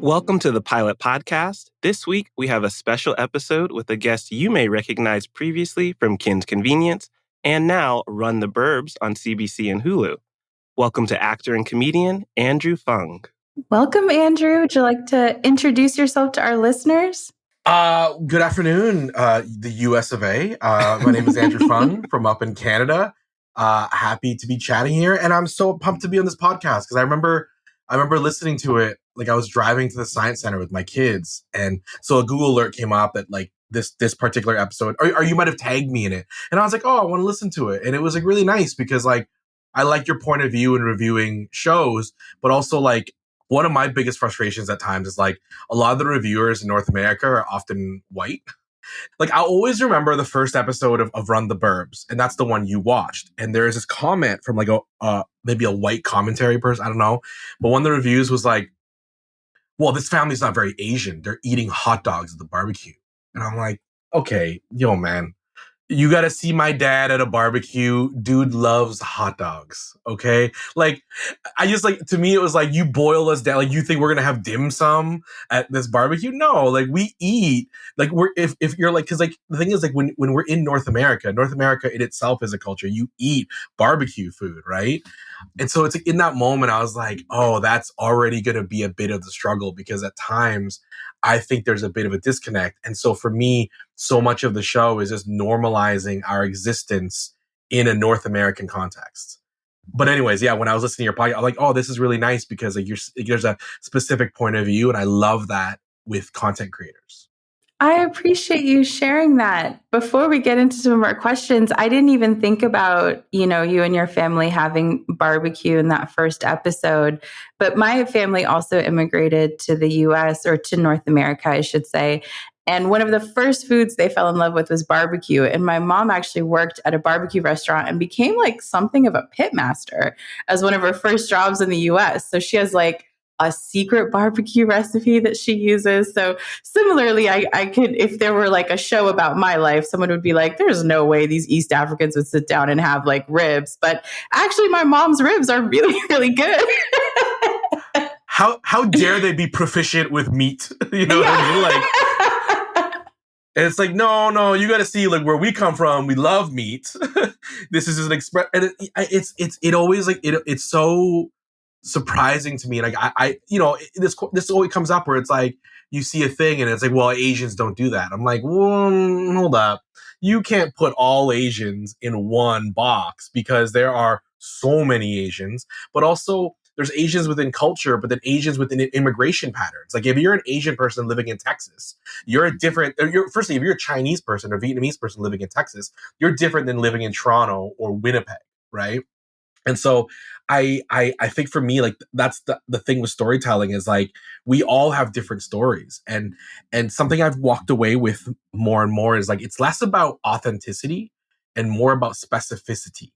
Welcome to the Pilot Podcast. This week, we have a special episode with a guest you may recognize previously from Kim's Convenience and now Run the Burbs on CBC and Hulu. Welcome to actor and comedian Andrew Phung. Welcome, Andrew. Would you like to introduce yourself to our listeners? Good afternoon, the US of A. My name is Andrew Phung from up in Canada. Happy to be chatting here, and I'm so pumped to be on this podcast because I remember listening to it. Like I was driving to the science center with my kids, and so a Google alert came up that like this particular episode, or you might have tagged me in it, and I was like, oh, I want to listen to it, and it was like really nice because like I like your point of view in reviewing shows, but also like one of my biggest frustrations at times is like a lot of the reviewers in North America are often white. Like I always remember the first episode of Run the Burbs, and that's the one you watched. And there is this comment from like maybe a white commentary person, I don't know. But one of the reviews was like, well, this family's not very Asian. They're eating hot dogs at the barbecue. And I'm like, okay, yo, man, you got to see my dad at a barbecue. Dude loves hot dogs. Okay. Like, I just like, to me, it was like, you boil us down. Like, you think we're going to have dim sum at this barbecue? No, like we eat, like if you're like, cause like the thing is like when we're in North America in itself is a culture, you eat barbecue food. Right. And so it's like in that moment, I was like, oh, that's already going to be a bit of the struggle because at times I think there's a bit of a disconnect. And so for me, so much of the show is just normalizing our existence in a North American context. But anyways, yeah, when I was listening to your podcast, I'm like, oh, this is really nice because like there's a specific point of view. And I love that with content creators. I appreciate you sharing that. Before we get into some of our questions, I didn't even think about, you and your family having barbecue in that first episode. But my family also immigrated to the US or to North America, I should say. And one of the first foods they fell in love with was barbecue. And my mom actually worked at a barbecue restaurant and became like something of a pit master as one of her first jobs in the US. So she has like a secret barbecue recipe that she uses. So similarly, I could, if there were like a show about my life, someone would be like, there's no way these East Africans would sit down and have like ribs. But actually my mom's ribs are really, really good. How dare they be proficient with meat? You know what I mean? Like, and it's like, no, you got to see like where we come from. We love meat. This is an express, and it always like it's so surprising to me. Like this always comes up where it's like you see a thing and it's like, well, Asians don't do that. I'm like, well, hold up. You can't put all Asians in one box because there are so many Asians, but also there's Asians within culture, but then Asians within immigration patterns. Like if you're an Asian person living in Texas, firstly, if you're a Chinese person or Vietnamese person living in Texas, you're different than living in Toronto or Winnipeg, right? And so I think for me, like that's the thing with storytelling is like we all have different stories. And something I've walked away with more and more is like it's less about authenticity and more about specificity.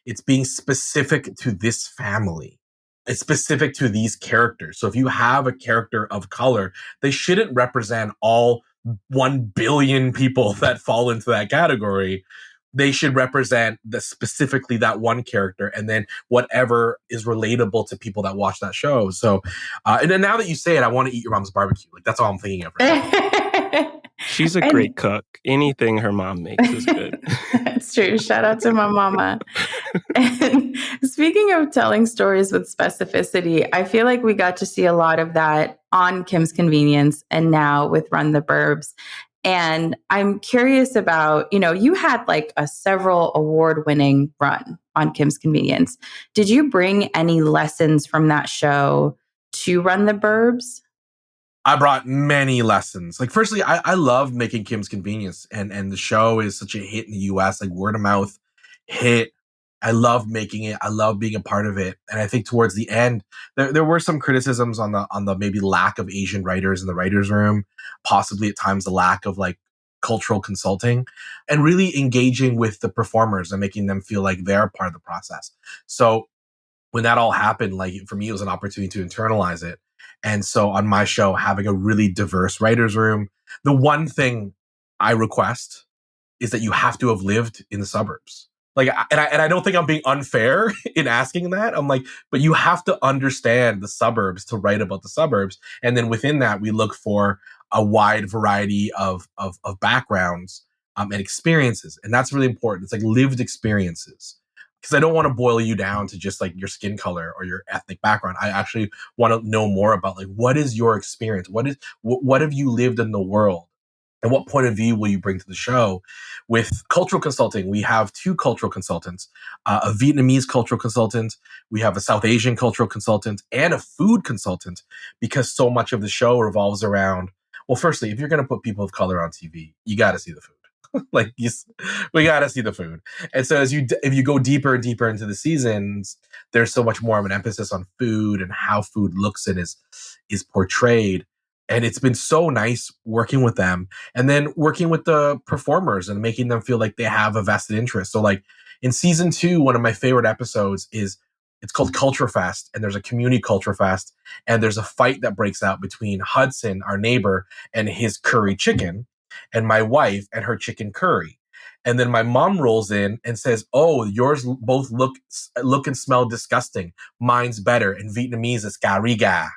It's being specific to this family. It's specific to these characters. So if you have a character of color, they shouldn't represent all 1 billion people that fall into that category. They should represent specifically that one character and then whatever is relatable to people that watch that show. So, and then now that you say it, I want to eat your mom's barbecue. Like that's all I'm thinking of right now. She's a great cook. Anything her mom makes is good. That's true. Shout out to my mama. And speaking of telling stories with specificity, I feel like we got to see a lot of that on Kim's Convenience and now with Run the Burbs. And I'm curious about, you had like a several award-winning run on Kim's Convenience. Did you bring any lessons from that show to Run the Burbs? I brought many lessons. Like, firstly, I love making Kim's Convenience, and the show is such a hit in the US, like word of mouth hit. I love making it. I love being a part of it. And I think towards the end, there were some criticisms on the maybe lack of Asian writers in the writer's room, possibly at times the lack of like cultural consulting, and really engaging with the performers and making them feel like they're part of the process. So when that all happened, like for me, it was an opportunity to internalize it. And so on my show, having a really diverse writer's room, the one thing I request is that you have to have lived in the suburbs. Like, and I don't think I'm being unfair in asking that. I'm like, but you have to understand the suburbs to write about the suburbs. And then within that, we look for a wide variety of backgrounds and experiences. And that's really important. It's like lived experiences. Because I don't want to boil you down to just like your skin color or your ethnic background. I actually want to know more about like, what is your experience? What have you lived in the world? And what point of view will you bring to the show? With cultural consulting, we have two cultural consultants, a Vietnamese cultural consultant, we have a South Asian cultural consultant, and a food consultant, because so much of the show revolves around, well, firstly, if you're going to put people of color on TV, you got to see the food. We got to see the food. And so if you go deeper and deeper into the seasons, there's so much more of an emphasis on food and how food looks and is portrayed. And it's been so nice working with them, and then working with the performers and making them feel like they have a vested interest. So like in season 2, one of my favorite episodes is, it's called Culture Fest, and there's a community culture fest, and there's a fight that breaks out between Hudson, our neighbor, and his curry chicken, and my wife and her chicken curry. And then my mom rolls in and says, "Oh, yours both look and smell disgusting. Mine's better." In Vietnamese, it's "gà ri gà."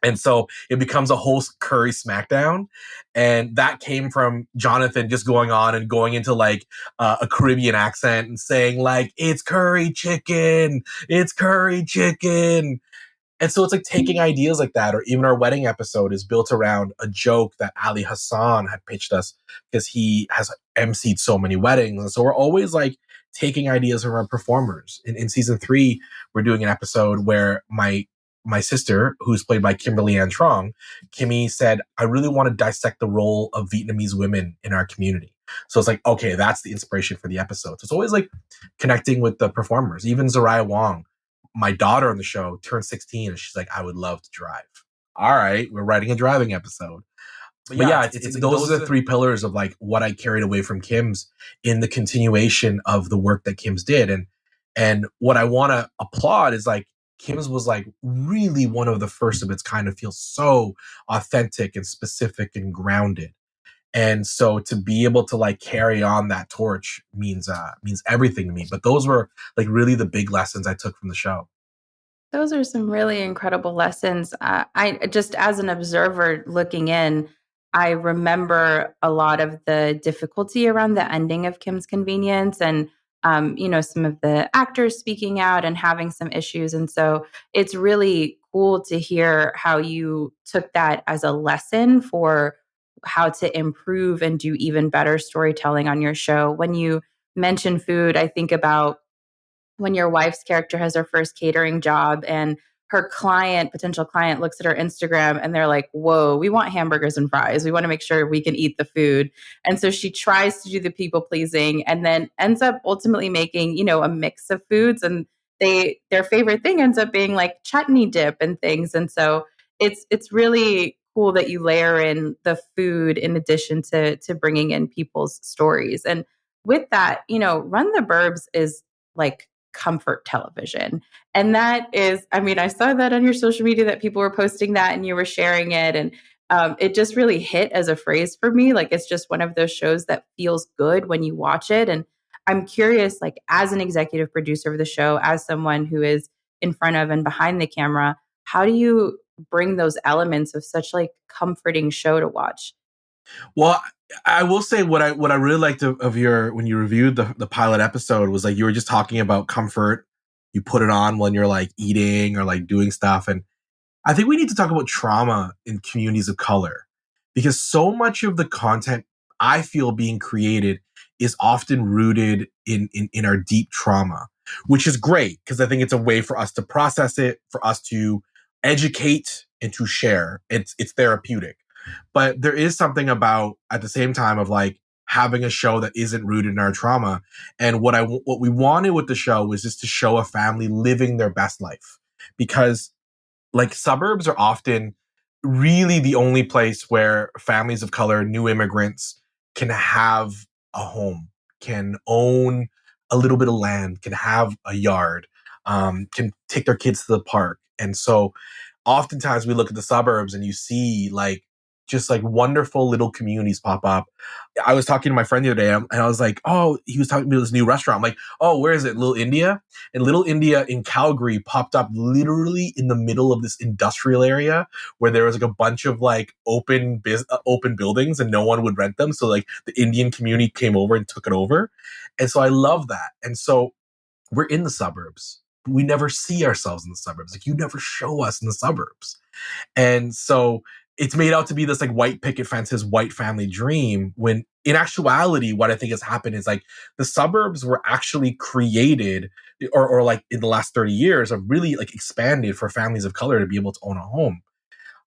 And so it becomes a whole curry smackdown. And that came from Jonathan just going on and going into like a Caribbean accent and saying like, "It's curry chicken. It's curry chicken." And so it's like taking ideas like that, or even our wedding episode is built around a joke that Ali Hassan had pitched us, because he has emceed so many weddings. And so we're always like taking ideas from our performers. In season 3, we're doing an episode where my sister, who's played by Kimberly Ann Trong, Kimmy said, "I really want to dissect the role of Vietnamese women in our community." So it's like, okay, that's the inspiration for the episode. So it's always like connecting with the performers. Even Zariah Wong, my daughter on the show, turned 16, and she's like, "I would love to drive." All right, we're writing a driving episode. But yeah, it's those are the 3 pillars of like what I carried away from Kim's in the continuation of the work that Kim's did. And what I want to applaud is like, Kim's was like really one of the first of its kind to feel so authentic and specific and grounded. And so to be able to like carry on that torch means everything to me. But those were like really the big lessons I took from the show. Those are some really incredible lessons. I just, as an observer looking in, I remember a lot of the difficulty around the ending of Kim's Convenience, and some of the actors speaking out and having some issues. And so it's really cool to hear how you took that as a lesson for how to improve and do even better storytelling on your show. When you mention food, I think about when your wife's character has her first catering job, and her potential client, looks at her Instagram and they're like, "Whoa, we want hamburgers and fries. We want to make sure we can eat the food." And so she tries to do the people pleasing, and then ends up ultimately making, a mix of foods. And their favorite thing ends up being like chutney dip and things. And so it's really cool that you layer in the food in addition to bringing in people's stories. And with that, Run the Burbs is like comfort television. And that is, I saw that on your social media that people were posting that and you were sharing it. And it just really hit as a phrase for me. Like, it's just one of those shows that feels good when you watch it. And I'm curious, like, as an executive producer of the show, as someone who is in front of and behind the camera, how do you bring those elements of such like comforting show to watch? Well, I will say what I really liked of your, when you reviewed the pilot episode, was like you were just talking about comfort. You put it on when you're like eating or like doing stuff. And I think we need to talk about trauma in communities of color, because so much of the content I feel being created is often rooted in our deep trauma, which is great because I think it's a way for us to process it, for us to educate and to share. It's therapeutic. But there is something about, at the same time, of like having a show that isn't rooted in our trauma. And what we wanted with the show was just to show a family living their best life, because like suburbs are often really the only place where families of color, new immigrants, can have a home, can own a little bit of land, can have a yard, can take their kids to the park. And so oftentimes we look at the suburbs and you see like just like wonderful little communities pop up. I was talking to my friend the other day, and I was like, oh, he was talking about this new restaurant. I'm like, oh, where is it? Little India? And Little India in Calgary popped up literally in the middle of this industrial area where there was like a bunch of like open buildings and no one would rent them. So like the Indian community came over and took it over. And so I love that. And so we're in the suburbs. We never see ourselves in the suburbs. Like you never show us in the suburbs. And so it's made out to be this like white picket fences, white family dream, when in actuality, what I think has happened is like the suburbs were actually created or like in the last 30 years have really like expanded for families of color to be able to own a home.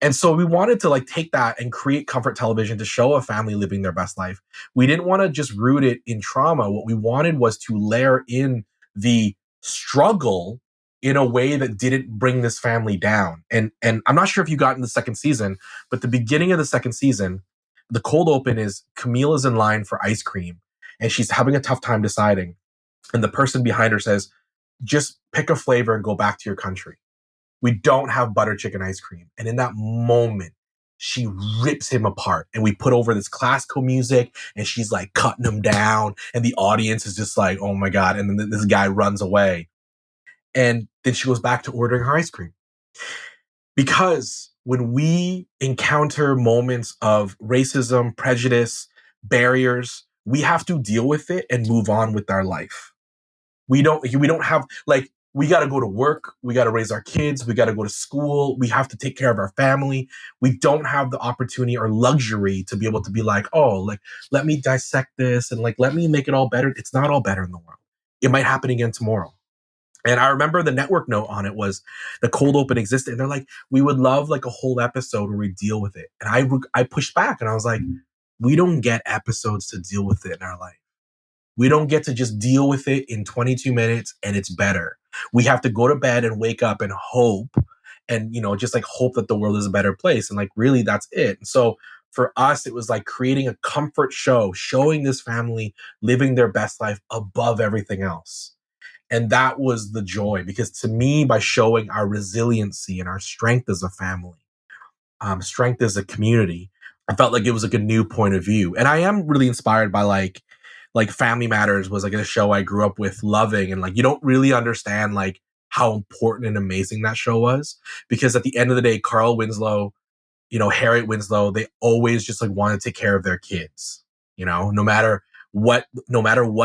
And so we wanted to like take that and create comfort television to show a family living their best life. We didn't want to just root it in trauma. What we wanted was to layer in the struggle in a way that didn't bring this family down. And I'm not sure if you got in the second season, but the beginning of the second season, the cold open is Camille is in line for ice cream and she's having a tough time deciding. And the person behind her says, just pick a flavor and go back to your country. We don't have butter chicken ice cream. And in that moment, she rips him apart. And we put over this classical music and she's like cutting him down. And the audience is just like, oh my God. And then this guy runs away. And then she goes back to ordering her ice cream. Because when we encounter moments of racism, prejudice, barriers, we have to deal with it and move on with our life. We don't have like, we got to go to work. We got to raise our kids. We got to go to school. We have to take care of our family. We don't have the opportunity or luxury to be able to be like, oh, like, let me dissect this and like, let me make it all better. It's not all better in the world. It might happen again tomorrow. And I remember the network note on it was the cold open existed. And they're like, we would love like a whole episode where we deal with it. And I pushed back and I was like, we don't get episodes to deal with it in our life. We don't get to just deal with it in 22 minutes and it's better. We have to go to bed and wake up and hope and, you know, just like hope that the world is a better place. And like, really, that's it. And so for us, it was like creating a comfort show, showing this family living their best life above everything else. And that was the joy, because to me, by showing our resiliency and our strength as a family, strength as a community, I felt like it was like a new point of view. And I am really inspired by like Family Matters was like a show I grew up with loving. And like, you don't really understand like how important and amazing that show was, because at the end of the day, Carl Winslow, you know, Harriet Winslow, they always just like want to take care of their kids, you know, no matter what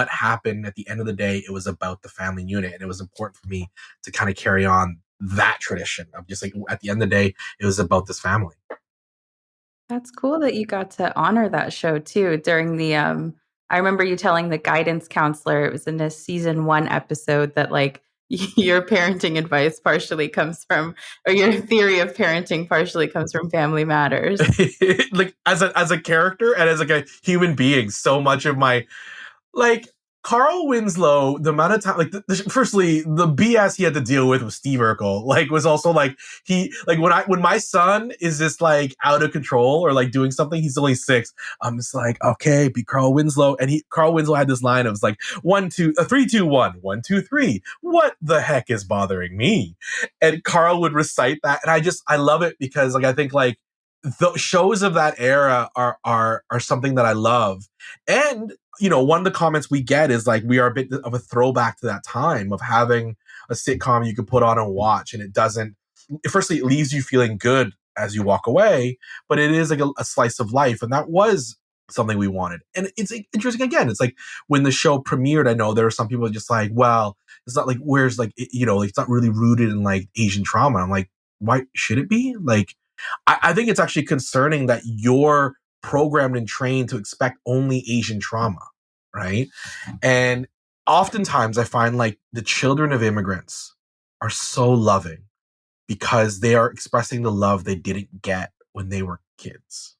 happened. At the end of the day, it was about the family unit. And it was important for me to kind of carry on that tradition of just like, at the end of the day, it was about this family. That's cool that you got to honor that show too during the I remember you telling the guidance counselor, it was in a season 1 episode, that like your parenting advice partially comes from, or your theory of parenting partially comes from Family Matters. Like as a character and as like a human being, so much of my like Carl Winslow, the amount of time, like, firstly, the BS he had to deal with Steve Urkel, like, was also like, he, like, when my son is just like out of control or like doing something, he's only 6. I'm just like, okay, be Carl Winslow. And Carl Winslow had this line of like, 3, 2, 1, 1, 2, 3. What the heck is bothering me? And Carl would recite that. And I love it because like, I think like the shows of that era are something that I love. And, you know, one of the comments we get is like, we are a bit of a throwback to that time of having a sitcom you can put on and watch. And it doesn't, firstly, it leaves you feeling good as you walk away, but it is like a slice of life. And that was something we wanted. And it's interesting again. It's like when the show premiered, I know there were some people just like, well, it's not like, where's like, you know, like, it's not really rooted in like Asian trauma. I'm like, why should it be? Like, I think it's actually concerning that you're programmed and trained to expect only Asian trauma, right? And oftentimes I find like the children of immigrants are so loving because they are expressing the love they didn't get when they were kids.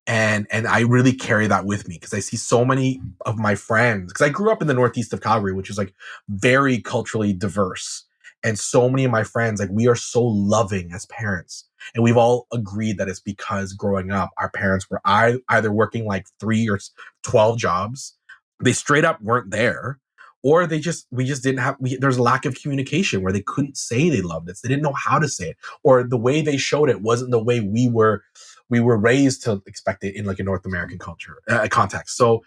And I really carry that with me because I see so many of my friends, because I grew up in the northeast of Calgary, which is like very culturally diverse. And so many of my friends, like, we are so loving as parents. And we've all agreed that it's because growing up, our parents were either working like 3 or 12 jobs. They straight up weren't there. Or we just didn't have, there's a lack of communication where they couldn't say they loved us. They didn't know how to say it. Or the way they showed it wasn't the way we were we were raised to expect it in like a North American culture context. So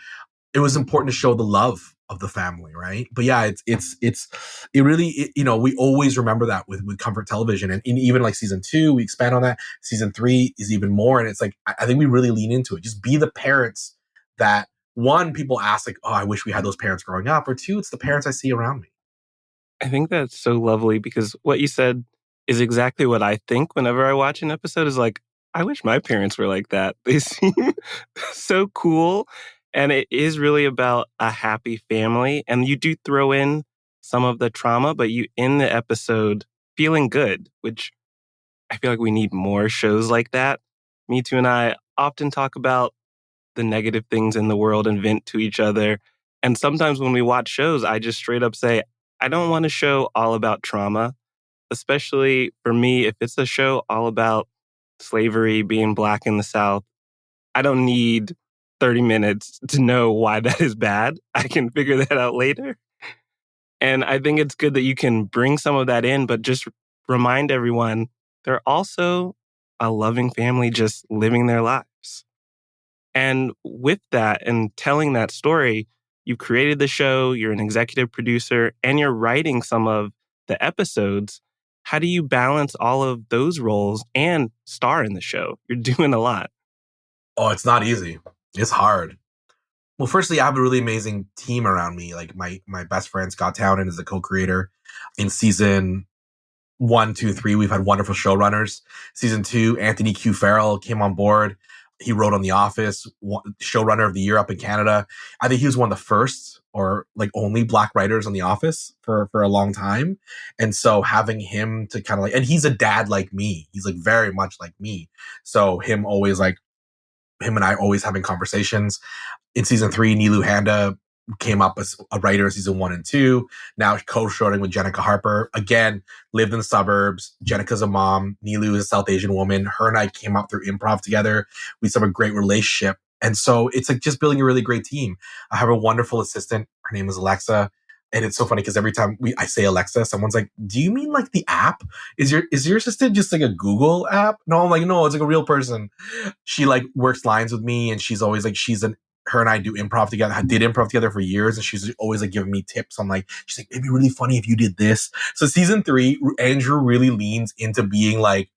it was important to show the love of the family, right? But yeah, it really, we always remember that with comfort television, and in even like season 2, we expand on that. Season 3 is even more, and it's like I think we really lean into it. Just be the parents that, one, people ask like, oh, I wish we had those parents growing up, or two, it's the parents I see around me. I think that's so lovely because what you said is exactly what I think whenever I watch an episode is like, I wish my parents were like that. They seem so cool. And it is really about a happy family. And you do throw in some of the trauma, but you end the episode feeling good, which I feel like we need more shows like that. Me Too and I often talk about the negative things in the world and vent to each other. And sometimes when we watch shows, I just straight up say, I don't want a show all about trauma, especially for me, if it's a show all about slavery, being Black in the South. I don't need 30 minutes to know why that is bad. I can figure that out later. And I think it's good that you can bring some of that in, but just remind everyone they're also a loving family just living their lives. And with that and telling that story, you've created the show, you're an executive producer, and you're writing some of the episodes. How do you balance all of those roles and star in the show? You're doing a lot. Oh, it's not easy. It's hard. Well, firstly, I have a really amazing team around me. Like my best friend, Scott Townend, is the co-creator. In season 1, 2, 3, we've had wonderful showrunners. Season 2, Anthony Q. Farrell came on board. He wrote on The Office, showrunner of the year up in Canada. I think he was one of the first or like only Black writers on The Office for a long time. And so having him to kind of like, and he's a dad like me. He's like very much like me. So him and I always having conversations. In season 3, Nilu Handa came up as a writer in season 1 and 2. Now co-showing with Jenica Harper. Again, lived in the suburbs. Jenica's a mom. Nilu is a South Asian woman. Her and I came up through improv together. We have a great relationship. And so it's like just building a really great team. I have a wonderful assistant. Her name is Alexa. And it's so funny because every time I say Alexa, someone's like, do you mean like the app? Is your assistant just like a Google app? No, I'm like, no, it's like a real person. She like works lines with me, and she's always like, her and I do improv together. I did improv together for years, and she's always like giving me tips on like, she's like, it'd be really funny if you did this. So season 3, Andrew really leans into being like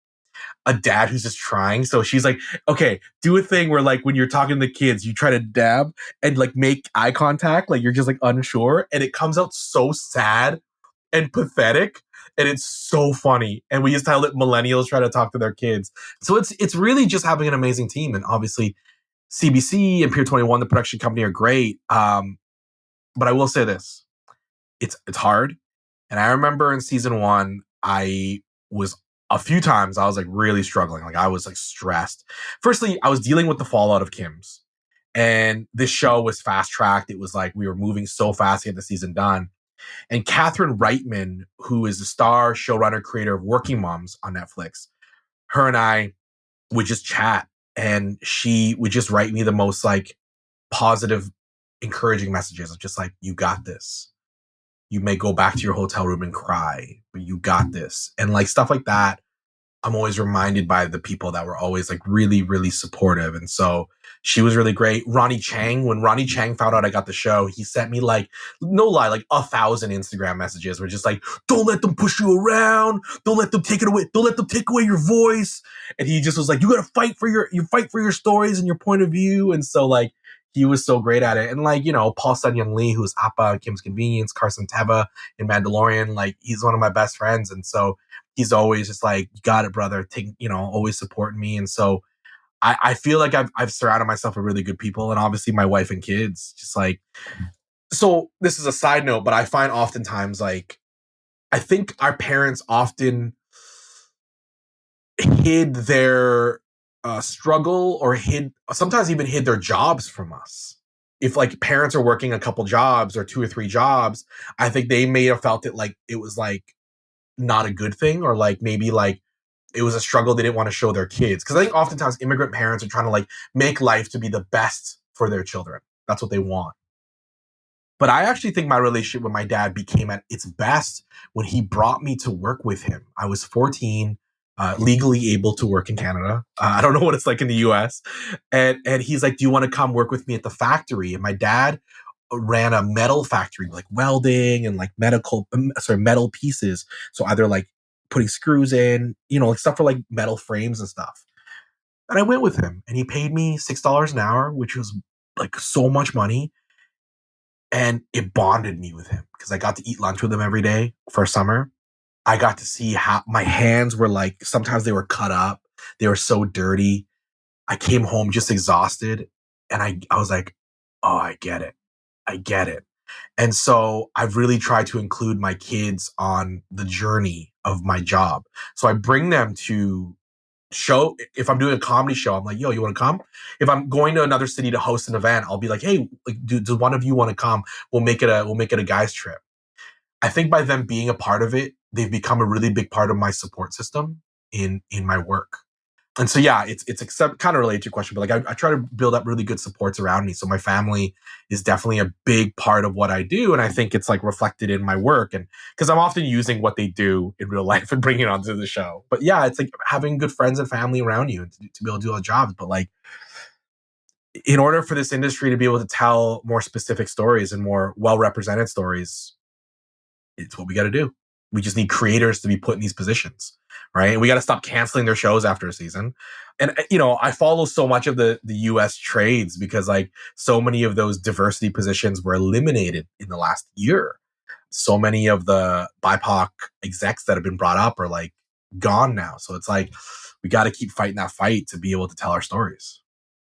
a dad who's just trying. So she's like, okay, do a thing where like when you're talking to the kids, you try to dab and like make eye contact, like you're just like unsure, and it comes out so sad and pathetic. And it's so funny. And we just tell that millennials try to talk to their kids. So it's really just having an amazing team. And obviously CBC and Pier 21, the production company, are great. But I will say this, it's hard. And I remember in season 1, I was a few times I was like really struggling. Like I was like stressed. Firstly, I was dealing with the fallout of Kim's, and this show was fast tracked. It was like we were moving so fast to get the season done. And Catherine Reitman, who is the star showrunner creator of Working Moms on Netflix, her and I would just chat, and she would just write me the most like positive, encouraging messages of just like, you got this. You may go back to your hotel room and cry, but you got this. And like stuff like that, I'm always reminded by the people that were always like really, really supportive. And so she was really great. Ronnie Chang, when Ronnie Chang found out I got the show, he sent me like, no lie, like 1,000 Instagram messages were just like, don't let them push you around. Don't let them take it away. Don't let them take away your voice. And he just was like, you got to fight for your stories and your point of view. And so like, he was so great at it. And like, Paul Sun-Young Lee, who's Appa in Kim's Convenience, Carson Teva in Mandalorian, like he's one of my best friends. And so he's always just like, you got it, brother. Always supporting me. And so I feel like I've surrounded myself with really good people, and obviously my wife and kids, just like, so this is a side note, but I find oftentimes like, I think our parents often hid their struggle or sometimes even hid their jobs from us. If like parents are working a couple jobs or 2 or 3 jobs, I think they may have felt it like it was like not a good thing, or like maybe like it was a struggle they didn't want to show their kids. Because I think oftentimes immigrant parents are trying to like make life to be the best for their children. That's what they want. But I actually think my relationship with my dad became at its best when he brought me to work with him. I was 14. legally able to work in Canada. I don't know what it's like in the US. And he's like, do you want to come work with me at the factory? And my dad ran a metal factory, like welding and like metal pieces. So either like putting screws in, like stuff for like metal frames and stuff. And I went with him and he paid me $6 an hour, which was like so much money. And it bonded me with him because I got to eat lunch with him every day for summer. I got to see how my hands were like, sometimes they were cut up. They were so dirty. I came home just exhausted. And I was like, oh, I get it. I get it. And so I've really tried to include my kids on the journey of my job. So I bring them to show. If I'm doing a comedy show, I'm like, yo, you want to come? If I'm going to another city to host an event, I'll be like, hey, like, does one of you want to come? We'll make it a guys trip. I think by them being a part of it, they've become a really big part of my support system in my work. And so, yeah, it's kind of related to your question, but like I try to build up really good supports around me. So my family is definitely a big part of what I do. And I think it's like reflected in my work. And because I'm often using what they do in real life and bringing it onto the show. But yeah, it's like having good friends and family around you to be able to do all the jobs. But like, in order for this industry to be able to tell more specific stories and more well-represented stories, it's what we got to do. We just need creators to be put in these positions, right? We got to stop canceling their shows after a season. And, I follow so much of the US trades because like so many of those diversity positions were eliminated in the last year. So many of the BIPOC execs that have been brought up are like gone now. So it's like, we got to keep fighting that fight to be able to tell our stories.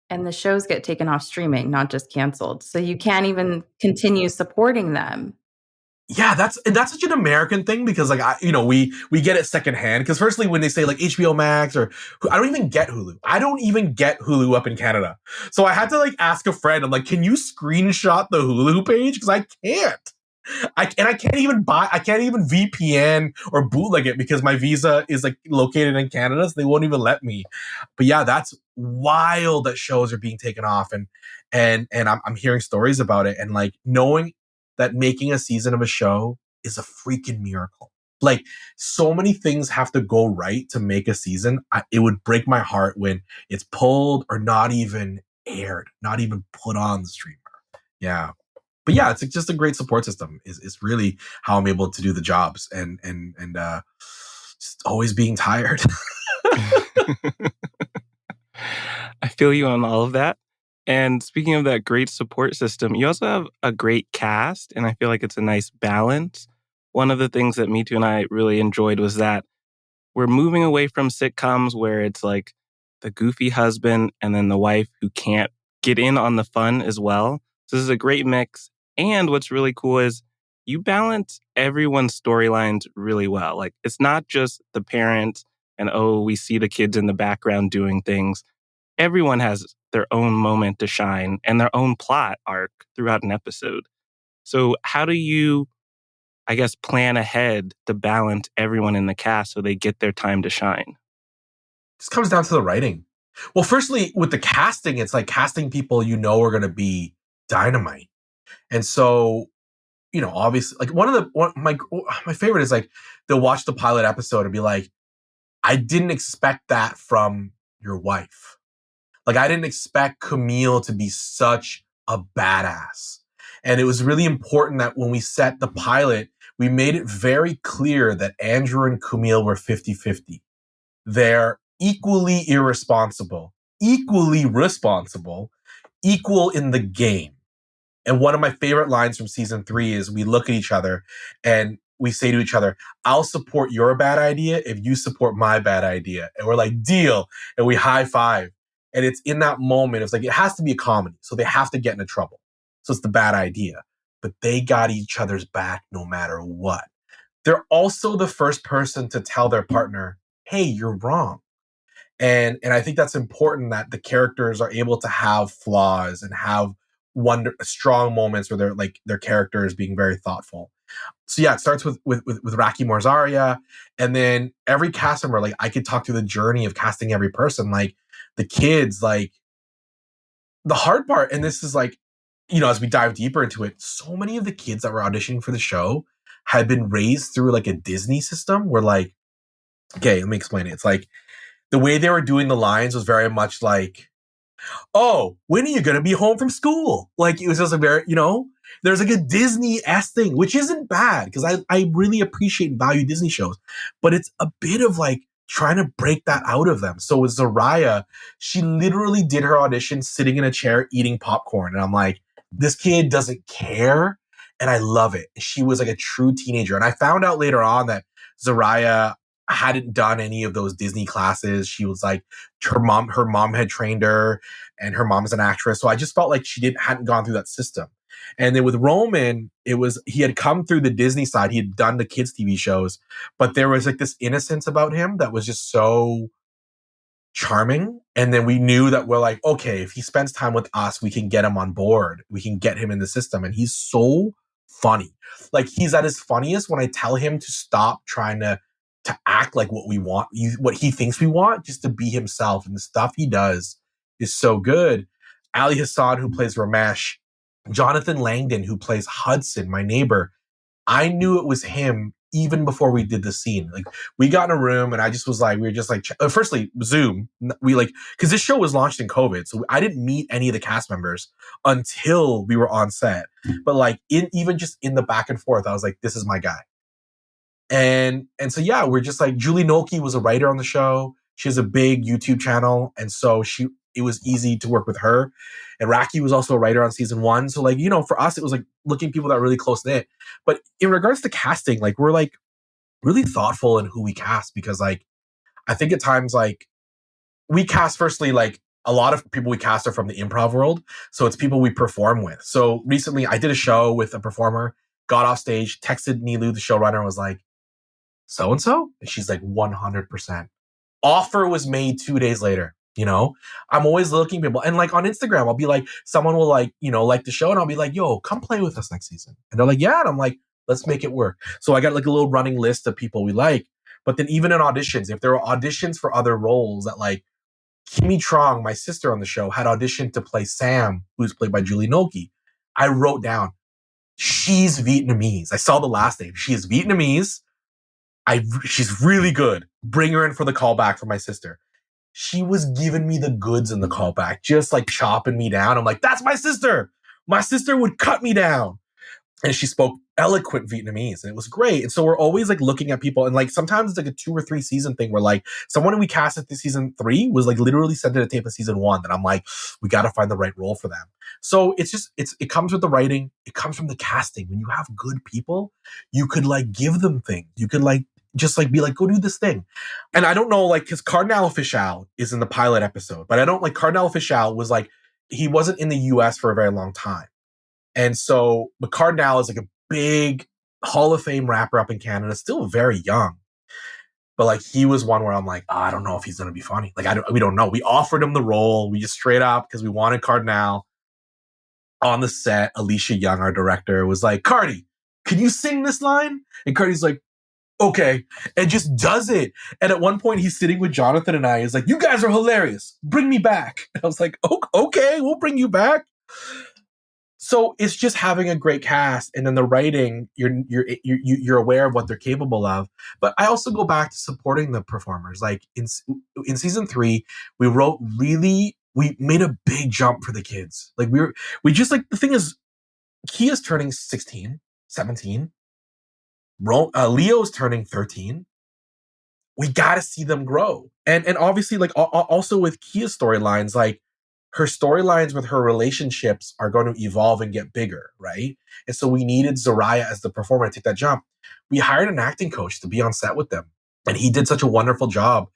And the shows get taken off streaming, not just canceled. So you can't even continue supporting them. Yeah, that's such an American thing because like we get it secondhand because firstly when they say like HBO Max or I don't even get Hulu. I don't even get Hulu up in Canada. So I had to like ask a friend. I'm like, can you screenshot the Hulu page because I can't. I can't even VPN or bootleg it because my visa is like located in Canada, so they won't even let me. But yeah, that's wild that shows are being taken off and I'm hearing stories about it and like knowing that making a season of a show is a freaking miracle. Like so many things have to go right to make a season. It would break my heart when it's pulled or not even aired, not even put on the streamer. Yeah. But yeah, it's just a great support system. Is really how I'm able to do the jobs and just always being tired. I feel you on all of that. And speaking of that great support system, you also have a great cast, and I feel like it's a nice balance. One of the things that Me Too and I really enjoyed was that we're moving away from sitcoms where it's like the goofy husband and then the wife who can't get in on the fun as well. So this is a great mix. And what's really cool is you balance everyone's storylines really well. Like it's not just the parents and, oh, we see the kids in the background doing things. Everyone has their own moment to shine and their own plot arc throughout an episode. So how do you, I guess, plan ahead to balance everyone in the cast so they get their time to shine? This comes down to the writing. Well, firstly, with the casting, it's like casting people are going to be dynamite. And so, obviously, like my favorite is like they'll watch the pilot episode and be like, I didn't expect that from your wife. Like, I didn't expect Camille to be such a badass. And it was really important that when we set the pilot, we made it very clear that Andrew and Camille were 50-50. They're equally irresponsible, equally responsible, equal in the game. And one of my favorite lines from season 3 is we look at each other and we say to each other, I'll support your bad idea if you support my bad idea. And we're like, deal. And we high five. And it's in that moment, it's like, it has to be a comedy. So they have to get into trouble. So it's the bad idea. But they got each other's back no matter what. They're also the first person to tell their partner, hey, you're wrong. And I think that's important that the characters are able to have flaws and have strong moments where they're like their character is being very thoughtful. So yeah, it starts with Raki Morzaria, and then every cast member, like I could talk through the journey of casting every person, like the kids, like the hard part, and this is like, as we dive deeper into it, so many of the kids that were auditioning for the show had been raised through like a Disney system where like Okay, let me explain it. It's like the way they were doing the lines was very much like, oh, when are you going to be home from school? Like, it was just a very, there's like a Disney-esque thing, which isn't bad because I really appreciate and value Disney shows. But it's a bit of like trying to break that out of them. So with Zaraya, she literally did her audition sitting in a chair eating popcorn. And I'm like, this kid doesn't care. And I love it. She was like a true teenager. And I found out later on that Zaraya hadn't done any of those Disney classes. She was like, her mom had trained her, and her mom's an actress. So I just felt like she hadn't gone through that system. And then with Roman, he had come through the Disney side. He had done the kids' TV shows, but there was like this innocence about him that was just so charming. And then we knew that we're like, okay, if he spends time with us, we can get him on board. We can get him in the system. And he's so funny. Like, he's at his funniest when I tell him to stop trying to act like what we want, what he thinks we want, just to be himself. And the stuff he does is so good. Ali Hassan, who plays Ramesh, Jonathan Langdon, who plays Hudson, my neighbor, I knew it was him even before we did the scene. Like, we got in a room and I just was like, we were just like, firstly, Zoom. We like, because this show was launched in COVID. So I didn't meet any of the cast members until we were on set. But like, even just in the back and forth, I was like, this is my guy. And so, yeah, we're just like, Julie Nolke was a writer on the show. She has a big YouTube channel. And so it was easy to work with her. And Raki was also a writer on season 1. So like, for us, it was like looking people that were really close knit. But in regards to casting, like, we're like really thoughtful in who we cast, because like, I think at times, like, we cast, firstly, like, a lot of people we cast are from the improv world. So it's people we perform with. So recently I did a show with a performer, got off stage, texted Nilu, the showrunner, and was like, so-and-so? And she's like, 100%. Offer was made 2 days later. I'm always looking at people. And like on Instagram, I'll be like, someone will like the show, and I'll be like, yo, come play with us next season. And they're like, yeah. And I'm like, let's make it work. So I got like a little running list of people we like. But then even in auditions, if there were auditions for other roles that, like, Kimmy Trong, my sister on the show, had auditioned to play Sam, who's played by Julie Nolke. I wrote down, she's Vietnamese. I saw the last name. She is Vietnamese. She's really good. Bring her in for the callback for my sister. She was giving me the goods in the callback, just like chopping me down. I'm like, that's my sister. My sister would cut me down. And she spoke eloquent Vietnamese, and it was great. And so we're always like looking at people, and like sometimes it's like a 2 or 3 season thing where like someone we cast at the season 3 was like literally sent to the tape of season 1. And I'm like, we got to find the right role for them. So it comes with the writing. It comes from the casting. When you have good people, you could like give them things. You could like just like be like, go do this thing. And I don't know, like, because Cardinal Official is in the pilot episode, but I don't like Cardinal Official was like, he wasn't in the US for a very long time. And so, but Cardinal is like a big Hall of Fame rapper up in Canada, still very young. But like, he was one where I'm like, I don't know if he's going to be funny. Like, we don't know. We offered him the role. We just straight up, because we wanted Cardinal on the set. Alicia Young, our director, was like, Cardi, can you sing this line? And Cardi's like, okay, and just does it. And at one point, he's sitting with Jonathan and I. He's like, you guys are hilarious. Bring me back. And I was like, okay, we'll bring you back. So it's just having a great cast, and then the writing, you're aware of what they're capable of. But I also go back to supporting the performers. Like in season 3, we made a big jump for the kids. Like we just like, the thing is, Kia's turning 16, 17. Leo's turning 13. We got to see them grow. And obviously, like, also with Kia's storylines, like, her storylines with her relationships are going to evolve and get bigger, right? And so we needed Zaraya as the performer to take that jump. We hired an acting coach to be on set with them. And he did such a wonderful job,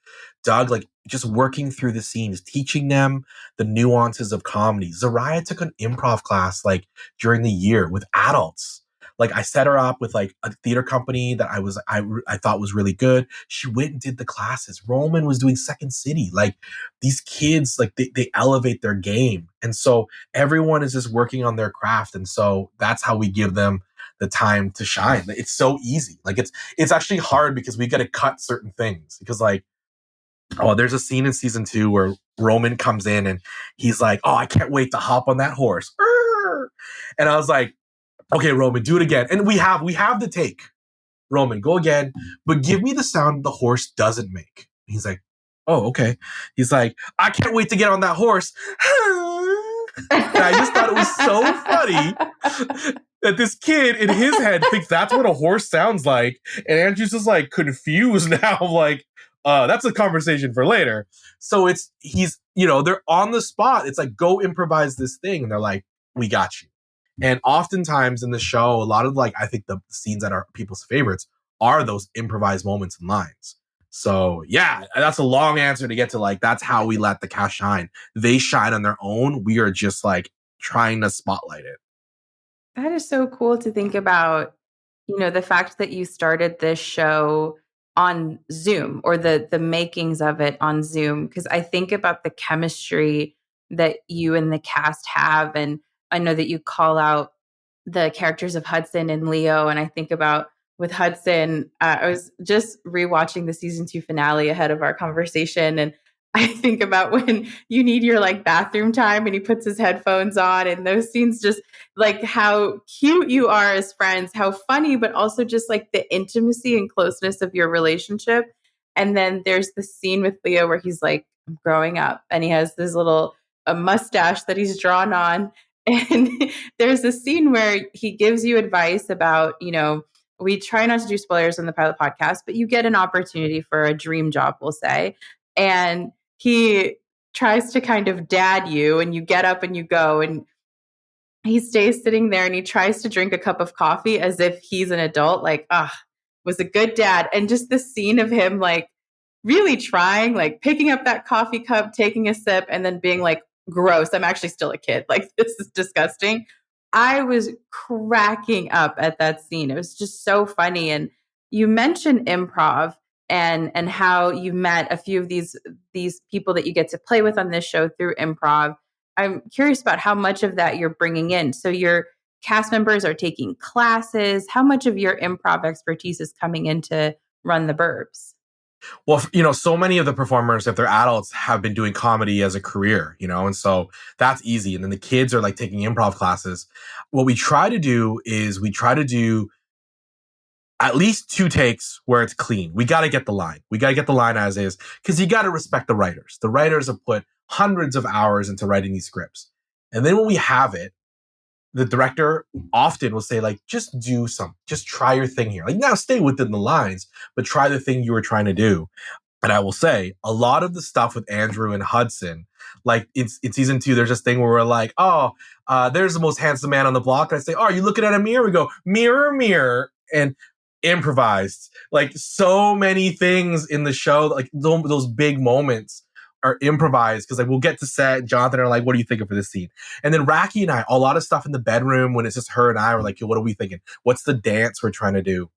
Doug, like, just working through the scenes, teaching them the nuances of comedy. Zaraya took an improv class, like, during the year with adults. Like, I set her up with like a theater company that I thought was really good. She went and did the classes. Roman was doing Second City. Like, these kids, like, they elevate their game. And so everyone is just working on their craft. And so that's how we give them the time to shine. It's so easy. Like, it's actually hard because we got to cut certain things, because like, there's a scene in season 2 where Roman comes in and he's like, I can't wait to hop on that horse. And I was like, okay, Roman, do it again. And we have the take. Roman, go again, but give me the sound the horse doesn't make. He's like, oh, okay. He's like, I can't wait to get on that horse. And I just thought it was so funny that this kid in his head thinks that's what a horse sounds like. And Andrew's just like confused now, like, that's a conversation for later. So they're on the spot. It's like, go improvise this thing. And they're like, we got you. And oftentimes in the show, a lot of I think the scenes that are people's favorites are those improvised moments and lines. So yeah, that's a long answer to get to that's how we let the cast shine. They shine on their own. We are just trying to spotlight it. That is so cool to think about, the fact that you started this show on Zoom, or the makings of it on Zoom. Because I think about the chemistry that you and the cast have. And I know that you call out the characters of Hudson and Leo. And I think about with Hudson, I was just rewatching the season 2 finale ahead of our conversation. And I think about when you need your bathroom time and he puts his headphones on, and those scenes, just how cute you are as friends, how funny, but also just the intimacy and closeness of your relationship. And then there's the scene with Leo where he's like, I'm growing up, and he has this little a mustache that he's drawn on. And there's a scene where he gives you advice about, we try not to do spoilers on the pilot podcast, but you get an opportunity for a dream job, we'll say. And he tries to kind of dad you, and you get up and you go, and he stays sitting there and he tries to drink a cup of coffee as if he's an adult, was a good dad. And just the scene of him really trying, picking up that coffee cup, taking a sip, and then being gross, I'm actually still a kid. This is disgusting. I was cracking up at that scene. It was just so funny. And you mentioned improv and how you met a few of these people that you get to play with on this show through improv. I'm curious about how much of that you're bringing in. So your cast members are taking classes. How much of your improv expertise is coming into Run the Burbs? Well, so many of the performers, if they're adults, have been doing comedy as a career, and so that's easy. And then the kids are taking improv classes. What we try to do is at least 2 takes where it's clean. We got to get the line. We got to get the line as is, because you got to respect the writers. The writers have put hundreds of hours into writing these scripts. And then when we have it, the director often will say, just try your thing here. Now stay within the lines, but try the thing you were trying to do. And I will say, a lot of the stuff with Andrew and Hudson, in season 2, there's this thing where we're there's the most handsome man on the block. And I say, oh, are you looking at a mirror? We go, mirror, mirror. And improvised. So many things in the show, those big moments are improvised, because we'll get to set, Jonathan are what are you thinking for this scene? And then Raki and I, a lot of stuff in the bedroom when it's just her and I, we're yo, what are we thinking? What's the dance we're trying to do?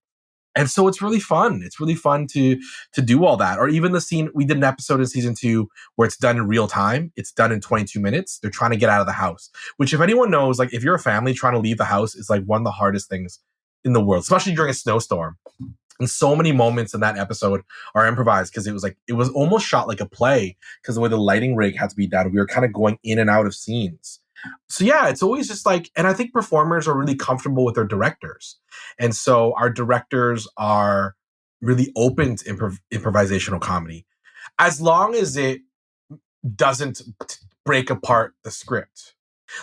And so it's really fun. It's really fun to do all that. Or even the scene, we did an episode in season 2 where it's done in real time. It's done in 22 minutes. They're trying to get out of the house, which, if anyone knows, if you're a family trying to leave the house, is one of the hardest things in the world, especially during a snowstorm. And so many moments in that episode are improvised, because it was almost shot like a play, because the way the lighting rig had to be done, we were kind of going in and out of scenes. So yeah, it's always just and I think performers are really comfortable with their directors. And so our directors are really open to improvisational comedy, as long as it doesn't break apart the script.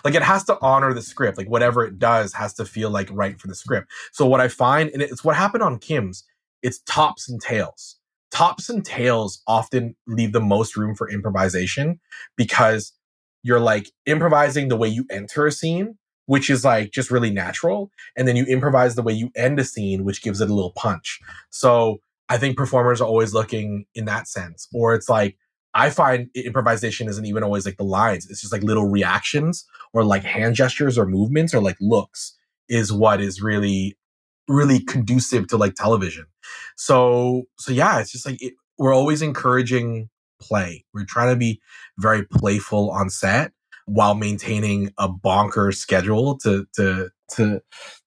It has to honor the script. Whatever it does has to feel right for the script. So what I find, and it's what happened on Kim's, it's tops and tails. Tops and tails often leave the most room for improvisation, because you're improvising the way you enter a scene, which is just really natural. And then you improvise the way you end a scene, which gives it a little punch. So I think performers are always looking in that sense. Or it's I find improvisation isn't even always the lines. It's just little reactions, or hand gestures, or movements, or looks, is what is really, really conducive to television. So yeah, it's just we're always encouraging play. We're trying to be very playful on set while maintaining a bonkers schedule to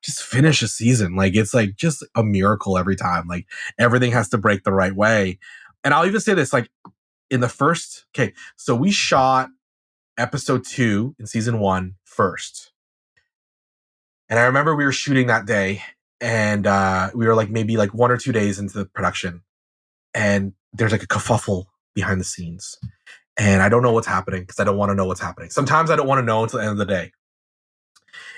just finish a season. It's just a miracle every time. Everything has to break the right way. And I'll even say this, in the first, so we shot episode 2 in season 1 first. And I remember we were shooting that day, and we were like maybe like 1 or 2 days into the production, and there's like a kerfuffle behind the scenes, and I don't know what's happening because I don't want to know what's happening. Sometimes I don't want to know until the end of the day,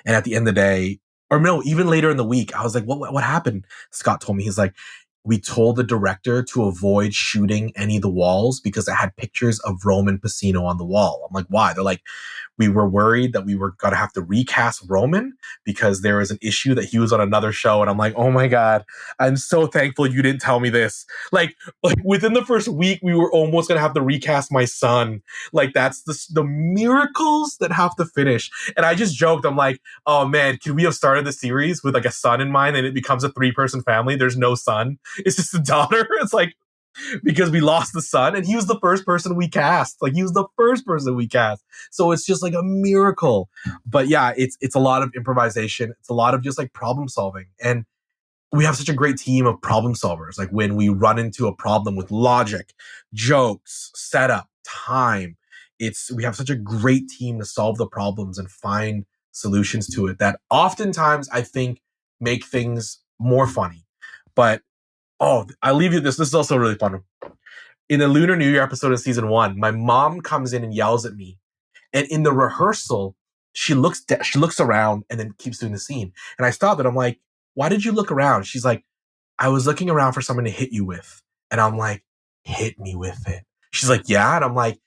and at the end of the day, or no, even later in the week, I was like, what happened? Scott told me, he's like, we told the director to avoid shooting any of the walls because it had pictures of Roman Pacino on the wall. I'm like, why? They're like, we were worried that we were going to have to recast Roman because there was an issue that he was on another show. And I'm like, oh my God, I'm so thankful you didn't tell me this. Like within the first week, we were almost going to have to recast my son. Like that's the miracles that have to finish. And I just joked. I'm like, oh man, can we have started the series with like a son in mind and it becomes a 3-person family? There's no son. It's just a daughter. It's like, because we lost the son and he was the first person we cast. Like he was the first person we cast. So it's just like a miracle. But yeah, it's a lot of improvisation. It's a lot of just like problem solving. And we have such a great team of problem solvers. Like when we run into a problem with logic, jokes, setup, time, we have such a great team to solve the problems and find solutions to it that oftentimes I think make things more funny. But I leave you this. This is also really fun. In the Lunar New Year episode of season 1, my mom comes in and yells at me. And in the rehearsal, she looks around and then keeps doing the scene. And I stopped and I'm like, why did you look around? She's like, I was looking around for someone to hit you with. And I'm like, hit me with it. She's like, yeah. And I'm like,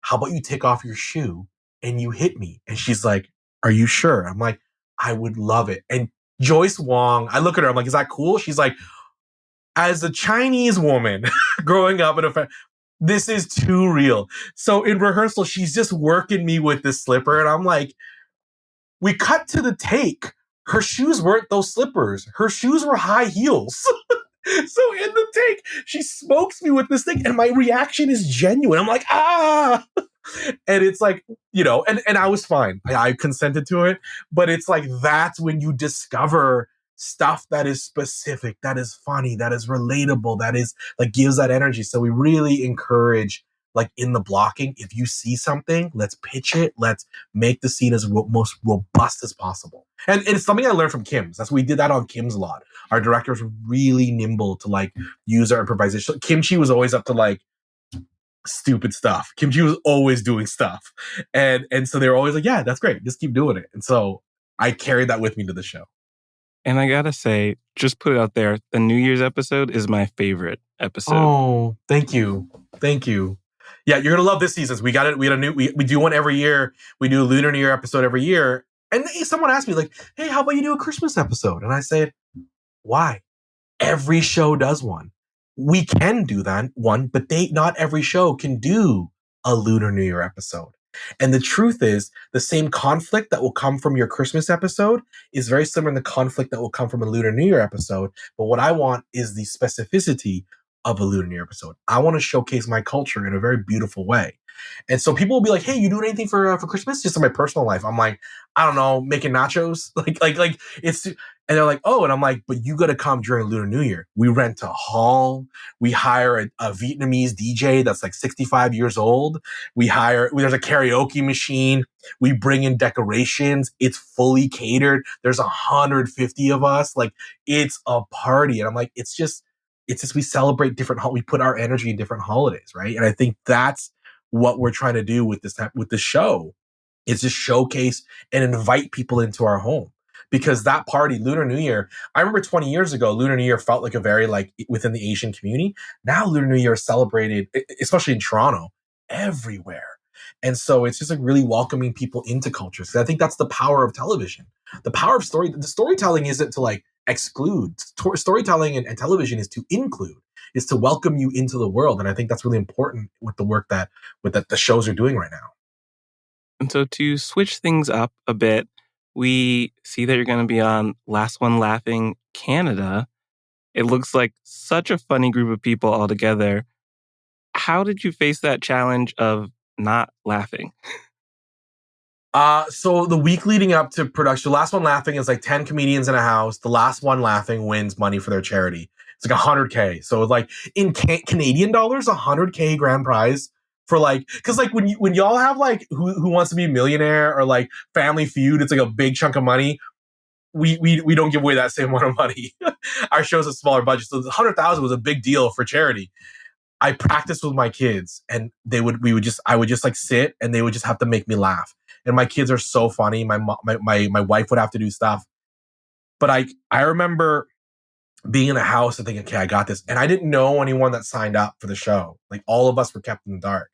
how about you take off your shoe and you hit me? And she's like, are you sure? I'm like, I would love it. And Joyce Wong, I look at her, I'm like, is that cool? She's like, as a Chinese woman growing up in this is too real. So in rehearsal, she's just working me with this slipper. And I'm like, we cut to the take. Her shoes weren't those slippers. Her shoes were high heels. So in the take, she smokes me with this thing. And my reaction is genuine. I'm like, ah. And it's like, and I was fine. I consented to it. But it's like, that's when you discover stuff that is specific, that is funny, that is relatable, that is like gives that energy. So we really encourage, like in the blocking, if you see something, let's pitch it. Let's make the scene as most robust as possible. And it's something I learned from Kim's. We did that on Kim's a lot. Our directors were really nimble to like use our improvisation. Kimchi was always up to like stupid stuff. Kimchi was always doing stuff. And so they were always like, yeah, that's great. Just keep doing it. And so I carried that with me to the show. And I gotta say, just put it out there, the New Year's episode is my favorite episode. Oh, thank you. Thank you. Yeah, you're gonna love this season. We got it. We do one every year. We do a Lunar New Year episode every year. And someone asked me like, hey, how about you do a Christmas episode? And I said, why? Every show does one. We can do that one, but not every show can do a Lunar New Year episode. And the truth is, the same conflict that will come from your Christmas episode is very similar to the conflict that will come from a Lunar New Year episode. But what I want is the specificity of a Lunar New Year episode. I want to showcase my culture in a very beautiful way. And so people will be like, hey, you doing anything for Christmas? Just in my personal life. I'm like, I don't know, making nachos. Like it's, and they're like, oh, and I'm like, but you got to come during Lunar New Year. We rent a hall. We hire a Vietnamese DJ that's like 65 years old. There's a karaoke machine. We bring in decorations. It's fully catered. There's 150 of us. Like it's a party. And I'm like, it's just we celebrate we put our energy in different holidays. Right. And I think that's what we're trying to do with this show is just showcase and invite people into our home. Because that party, Lunar New Year, I remember 20 years ago, Lunar New Year felt like a very like within the Asian community. Now Lunar New Year is celebrated, especially in Toronto, everywhere. And so it's just like really welcoming people into culture. So I think that's the power of television. The power of storytelling isn't to like exclude. Storytelling and television is to include, is to welcome you into the world. And I think that's really important with the work that the shows are doing right now. And so to switch things up a bit, we see that you're going to be on Last One Laughing Canada. It looks like such a funny group of people all together. How did you face that challenge of not laughing? So the week leading up to production, Last One Laughing is like 10 comedians in a house. The last one laughing wins money for their charity. It's like $100K. So it's like in Canadian dollars, $100K grand prize for like, cause like when y'all have like Who Wants to Be a Millionaire or like Family Feud, it's like a big chunk of money. we don't give away that same amount of money. Our show's a smaller budget, so the 100,000 was a big deal for charity. I practiced with my kids, and I would just like sit, and they would just have to make me laugh. And my kids are so funny. My wife would have to do stuff, but I remember being in a house and thinking, okay, I got this. And I didn't know anyone that signed up for the show. Like, all of us were kept in the dark.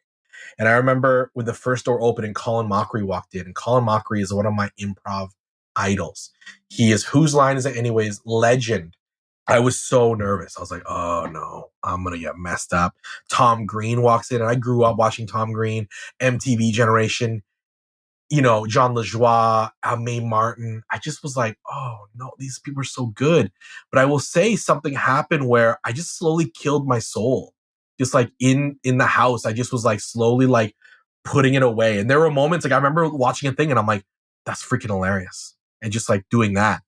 And I remember when the first door opened and Colin Mockery walked in. And Colin Mockery is one of my improv idols. He is Whose Line Is It Anyways legend. I was so nervous. I was like, oh no, I'm going to get messed up. Tom Green walks in, and I grew up watching Tom Green, MTV Generation, you know, John LaJoie, Mae Martin. I just was like, oh no, these people are so good. But I will say something happened where I just slowly killed my soul. Just like in the house, I just was like slowly like putting it away. And there were moments like I remember watching a thing and I'm like, that's freaking hilarious. And just like doing that.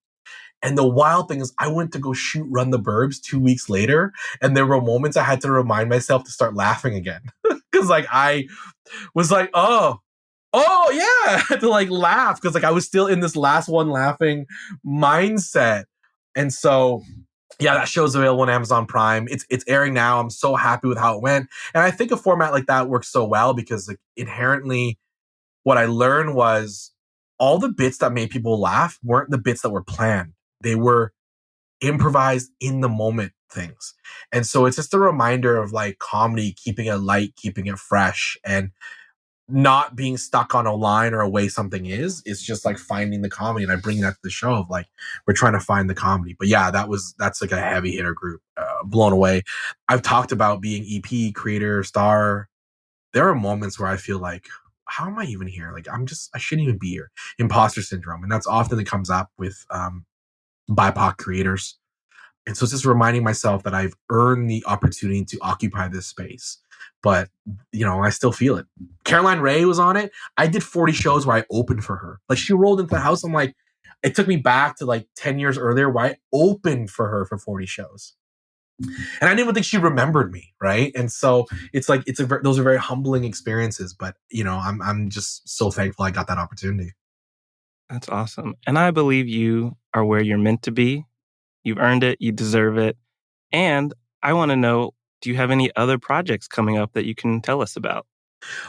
And the wild thing is I went to go shoot Run the Burbs 2 weeks later. And there were moments I had to remind myself to start laughing again. Cause like I was like, oh yeah, I had to like laugh because like I was still in this last one laughing mindset. And so yeah, that show's available on Amazon Prime. It's airing now. I'm so happy with how it went. And I think a format like that works so well because like inherently what I learned was all the bits that made people laugh weren't the bits that were planned. They were improvised in the moment things. And so it's just a reminder of like comedy, keeping it light, keeping it fresh, and not being stuck on a line or a way something is. It's just like finding the comedy. And I bring that to the show of like, we're trying to find the comedy. But yeah, that's like a heavy hitter group. Blown away. I've talked about being EP, creator, star. There are moments where I feel like, how am I even here? Like, I shouldn't even be here. Imposter syndrome. And that's often that comes up with BIPOC creators. And so it's just reminding myself that I've earned the opportunity to occupy this space. But, you know, I still feel it. Caroline Rhea was on it. I did 40 shows where I opened for her. Like, she rolled into the house. I'm like, it took me back to like 10 years earlier where I opened for her for 40 shows. And I didn't even think she remembered me, right? And so it's like, those are very humbling experiences. But, you know, I'm just so thankful I got that opportunity. That's awesome. And I believe you are where you're meant to be. You've earned it. You deserve it. And I want to know, do you have any other projects coming up that you can tell us about?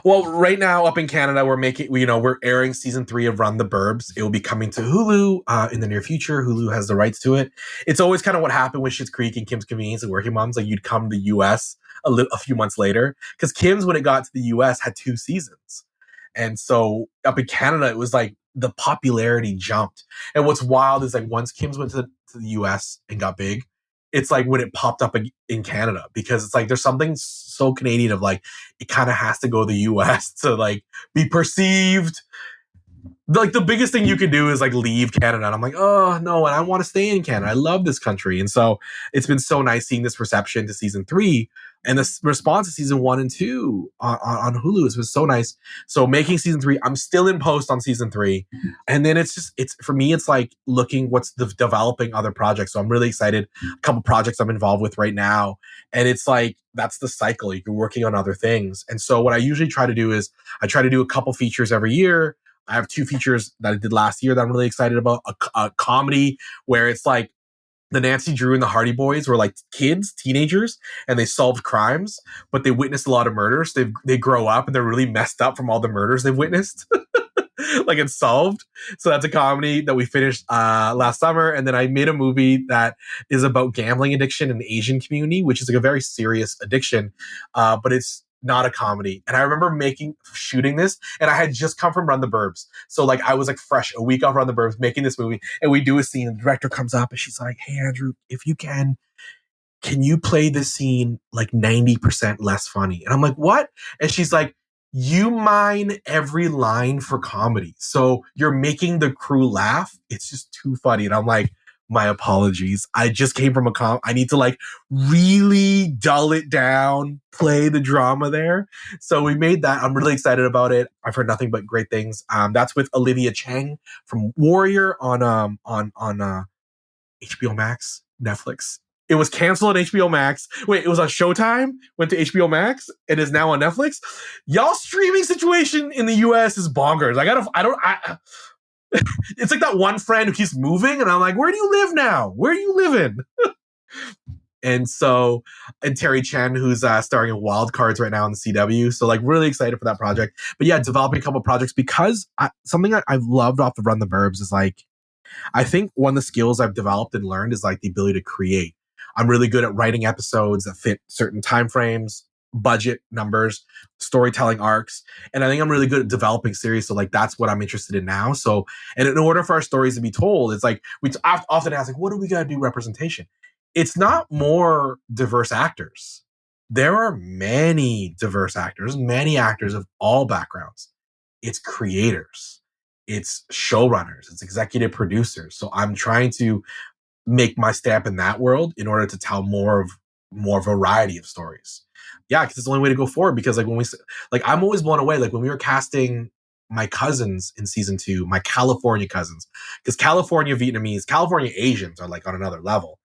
Well, right now up in Canada, we're airing season 3 of Run the Burbs. It will be coming to Hulu in the near future. Hulu has the rights to it. It's always kind of what happened with Schitt's Creek and Kim's Convenience and Working Moms. Like, you'd come to the US a few months later because Kim's, when it got to the US, had 2 seasons. And so up in Canada, it was like the popularity jumped. And what's wild is like once Kim's went to the US and got big, it's like when it popped up in Canada, because it's like there's something so Canadian of like, it kind of has to go to the US to like be perceived. Like, the biggest thing you can do is like leave Canada. And I'm like, oh no, and I want to stay in Canada. I love this country. And so it's been so nice seeing this reception to season 3 and the response to season 1 and 2 on Hulu has been so nice. So making season 3, I'm still in post on season 3. And then it's for me, it's like looking what's developing other projects. So I'm really excited. A couple projects I'm involved with right now. And it's like, that's the cycle. You're working on other things. And so what I usually try to do is I try to do a couple features every year. I have 2 features that I did last year that I'm really excited about. A comedy where it's like the Nancy Drew and the Hardy Boys were like teenagers, and they solved crimes, but they witnessed a lot of murders. They grow up and they're really messed up from all the murders they've witnessed. Like, it's solved. So that's a comedy that we finished last summer. And then I made a movie that is about gambling addiction in the Asian community, which is like a very serious addiction, but it's not a comedy. And I remember shooting this, and I had just come from Run the Burbs. So like I was like fresh, a week off Run the Burbs, making this movie, and we do a scene, and the director comes up and she's like, hey Andrew, if you can you play this scene like 90% less funny? And I'm like, what? And she's like, you mine every line for comedy. So you're making the crew laugh. It's just too funny. And I'm like, my apologies. I just came from I need to like really dull it down, play the drama there. So we made that. I'm really excited about it. I've heard nothing but great things. That's with Olivia Chang from Warrior on HBO Max, Netflix. It was canceled on HBO Max. Wait, it was on Showtime, went to HBO Max, and is now on Netflix. Y'all streaming situation in the US is bonkers. It's like that one friend who keeps moving, and I'm like, where do you live now? Where are you living? And Terry Chen, who's starring in Wild Cards right now on the CW. So like really excited for that project. But yeah, developing a couple projects because something that I've loved off of Run the Burbs is like, I think one of the skills I've developed and learned is like the ability to create. I'm really good at writing episodes that fit certain timeframes, budget numbers, storytelling arcs. And I think I'm really good at developing series. So like, that's what I'm interested in now. So, and in order for our stories to be told, it's like, we often ask like, what do we got to do representation? It's not more diverse actors. There are many diverse actors, many actors of all backgrounds. It's creators, it's showrunners, it's executive producers. So I'm trying to make my stamp in that world in order to tell more variety of stories. Yeah, because it's the only way to go forward. Because like when I'm always blown away. Like when we were casting my cousins in season 2, my California cousins, because California Vietnamese, California Asians are like on another level.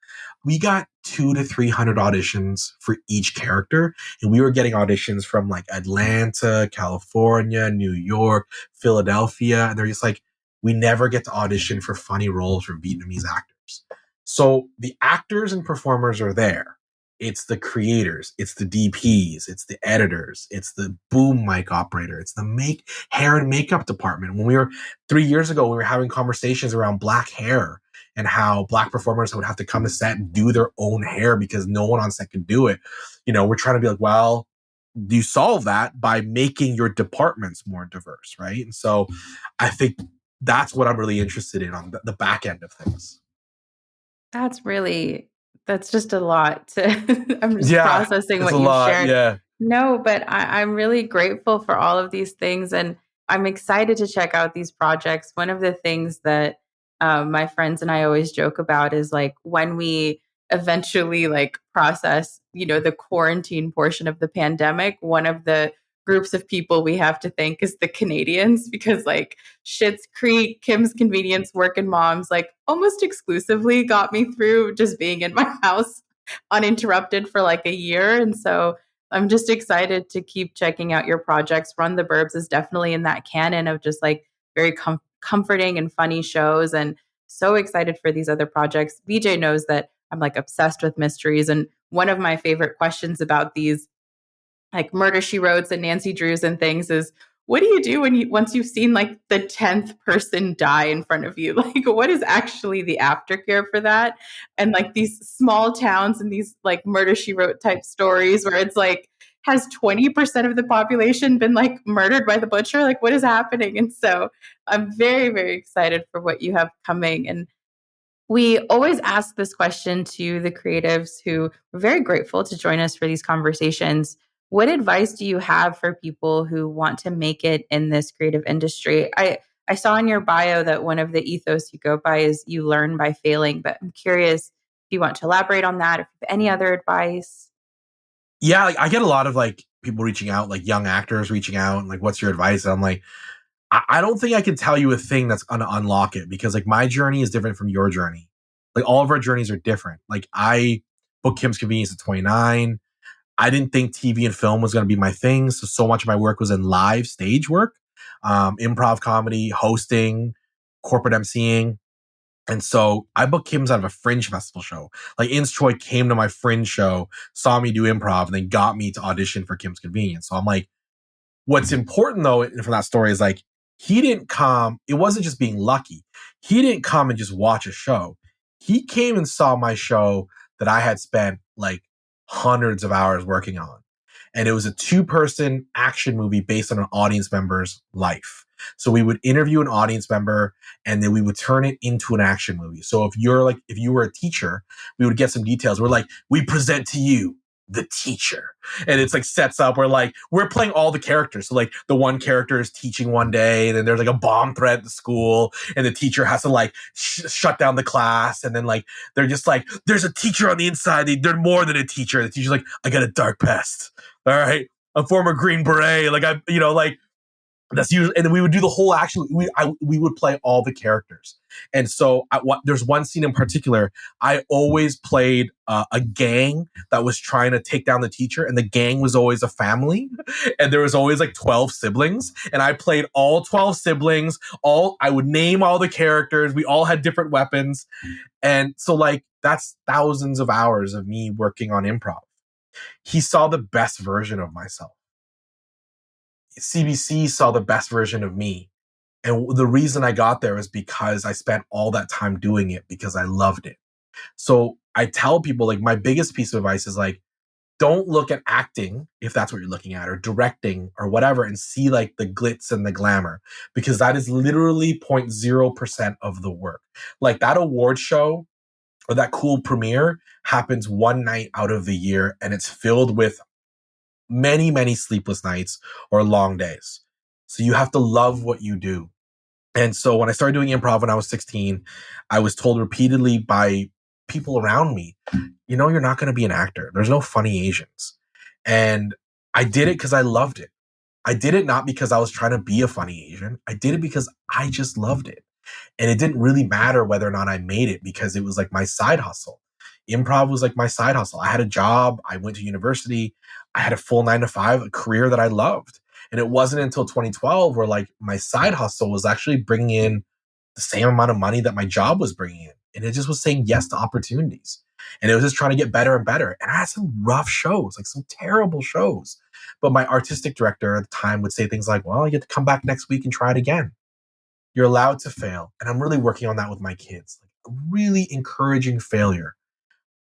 We got 200 to 300 auditions for each character. And we were getting auditions from like Atlanta, California, New York, Philadelphia. And they're just like, we never get to audition for funny roles for Vietnamese actors. So the actors and performers are there. It's the creators, it's the DPs, it's the editors, it's the boom mic operator, it's the hair and makeup department. When we were 3 years ago, we were having conversations around black hair and how black performers would have to come to set and do their own hair because no one on set could do it. You know, we're trying to be like, well, you solve that by making your departments more diverse, right? And so I think that's what I'm really interested in on the back end of things. That's just a lot to, I'm just processing what you've shared. Yeah. No, but I'm really grateful for all of these things. And I'm excited to check out these projects. One of the things that my friends and I always joke about is like when we eventually like process, the quarantine portion of the pandemic, one of the groups of people we have to thank is the Canadians, because like Schitt's Creek, Kim's Convenience, Workin' Moms, like almost exclusively got me through just being in my house uninterrupted for like a year. And so I'm just excited to keep checking out your projects. Run the Burbs is definitely in that canon of just like very comforting and funny shows, and so excited for these other projects. BJ knows that I'm like obsessed with mysteries. And one of my favorite questions about these like Murder, She Wrote and Nancy Drews and things is, what do you do once you've seen like the 10th person die in front of you? Like, what is actually the aftercare for that? And like these small towns and these like Murder, She Wrote type stories where it's like, has 20% of the population been like murdered by the butcher? Like, what is happening? And so I'm very, very excited for what you have coming. And we always ask this question to the creatives who are very grateful to join us for these conversations. What advice do you have for people who want to make it in this creative industry? I saw in your bio that one of the ethos you go by is you learn by failing, but I'm curious if you want to elaborate on that, if you have any other advice. Yeah, like, I get a lot of like people reaching out, like young actors reaching out and like, what's your advice? And I'm like, I don't think I can tell you a thing that's going to unlock it, because like my journey is different from your journey. Like all of our journeys are different. Like I booked Kim's Convenience at 29. I didn't think TV and film was going to be my thing. So much of my work was in live stage work, improv comedy, hosting, corporate emceeing. And so I booked Kim's out of a Fringe Festival show. Like Ins Choi came to my Fringe show, saw me do improv, and then got me to audition for Kim's Convenience. So I'm like, what's important though from that story is like, he didn't come, it wasn't just being lucky. He didn't come and just watch a show. He came and saw my show that I had spent like hundreds of hours working on. And it was a 2-person action movie based on an audience member's life. So we would interview an audience member and then we would turn it into an action movie. So if you were a teacher, we would get some details. We're like, we present to you the teacher. And it's like sets up where like we're playing all the characters. So like the one character is teaching one day, and then there's like a bomb threat at the school, and the teacher has to like shut down the class. And then like they're just like, there's a teacher on the inside. They're more than a teacher. The teacher's like, I got a dark past. All right, a former Green Beret. Like like that's usually. And then we would do the whole action. We would play all the characters. And so there's one scene in particular, I always played a gang that was trying to take down the teacher, and the gang was always a family, and there was always like 12 siblings, and I played all 12 siblings. I would name all the characters. We all had different weapons. And so like that's thousands of hours of me working on improv. He saw the best version of myself. CBC saw the best version of me. And the reason I got there is because I spent all that time doing it because I loved it. So I tell people, like, my biggest piece of advice is like, don't look at acting, if that's what you're looking at, or directing or whatever, and see like the glitz and the glamour, because that is literally 0.0% of the work. Like that award show or that cool premiere happens one night out of the year, and it's filled with many, many sleepless nights or long days. So you have to love what you do. And so when I started doing improv when I was 16, I was told repeatedly by people around me, you know, you're not going to be an actor. There's no funny Asians. And I did it because I loved it. I did it not because I was trying to be a funny Asian. I did it because I just loved it. And it didn't really matter whether or not I made it, because it was like my side hustle. Improv was like my side hustle. I had a job. I went to university. I had a full 9-to-5, a career that I loved. And it wasn't until 2012 where like my side hustle was actually bringing in the same amount of money that my job was bringing in. And it just was saying yes to opportunities. And it was just trying to get better and better. And I had some rough shows, like some terrible shows. But my artistic director at the time would say things like, well, you get to come back next week and try it again. You're allowed to fail. And I'm really working on that with my kids. Like really encouraging failure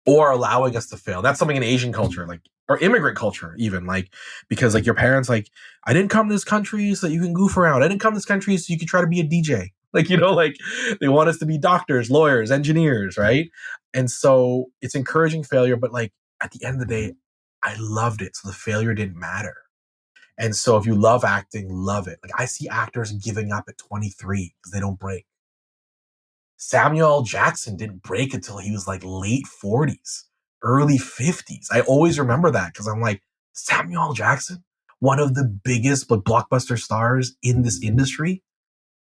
or allowing us to fail. That's something in Asian culture, like, or immigrant culture even, like, because like your parents, like, I didn't come to this country so that you can goof around. I didn't come to this country so you could try to be a DJ. Like, you know, like they want us to be doctors, lawyers, engineers, right? And so it's encouraging failure, but like at the end of the day, I loved it. So the failure didn't matter. And so if you love acting, love it. Like I see actors giving up at 23 because they don't break. Samuel L. Jackson didn't break until he was like late 40s, early 50s. I always remember that because I'm like, Samuel L. Jackson, one of the biggest like blockbuster stars in this industry.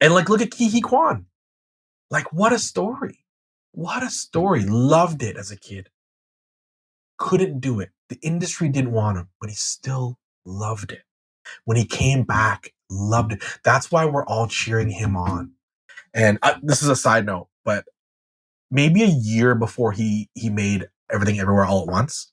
And like, look at Ki Kwan. Like, what a story. What a story. Loved it as a kid. Couldn't do it. The industry didn't want him, but he still loved it. When he came back, loved it. That's why we're all cheering him on. And this is a side note, but maybe a year before he made Everything Everywhere All at Once,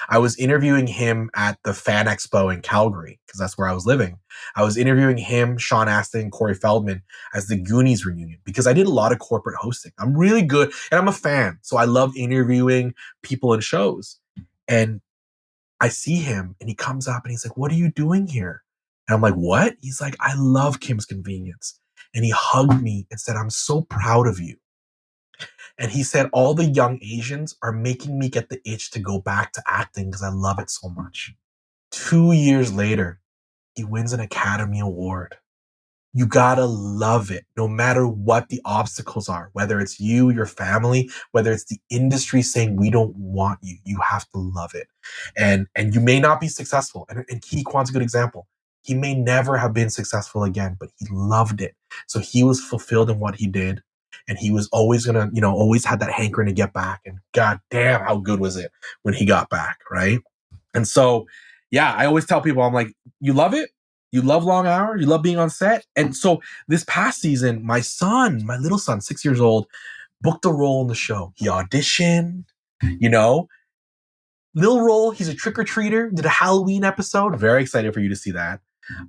I was interviewing him at the Fan Expo in Calgary, because that's where I was living. I was interviewing him, Sean Astin, Corey Feldman as the Goonies reunion, because I did a lot of corporate hosting. I'm really good, and I'm a fan, so I love interviewing people in shows. And I see him, and he comes up, and he's like, what are you doing here? And I'm like, what? He's like, I love Kim's Convenience. And he hugged me and said, I'm so proud of you. And he said, all the young Asians are making me get the itch to go back to acting because I love it so much. 2 years later, he wins an Academy Award. You gotta love it, no matter what the obstacles are, whether it's you, your family, whether it's the industry saying we don't want you. You have to love it. And you may not be successful. And Ki Kwan's a good example. He may never have been successful again, but he loved it. So he was fulfilled in what he did. And he was always gonna, you know, always had that hankering to get back. And god damn, how good was it when he got back, right? And so, yeah, I always tell people, I'm like, you love it? You love long hours? You love being on set? And so this past season, my little son, 6 years old, booked a role in the show. He auditioned, you know, little role. He's a trick-or-treater, did a Halloween episode. Very excited for you to see that.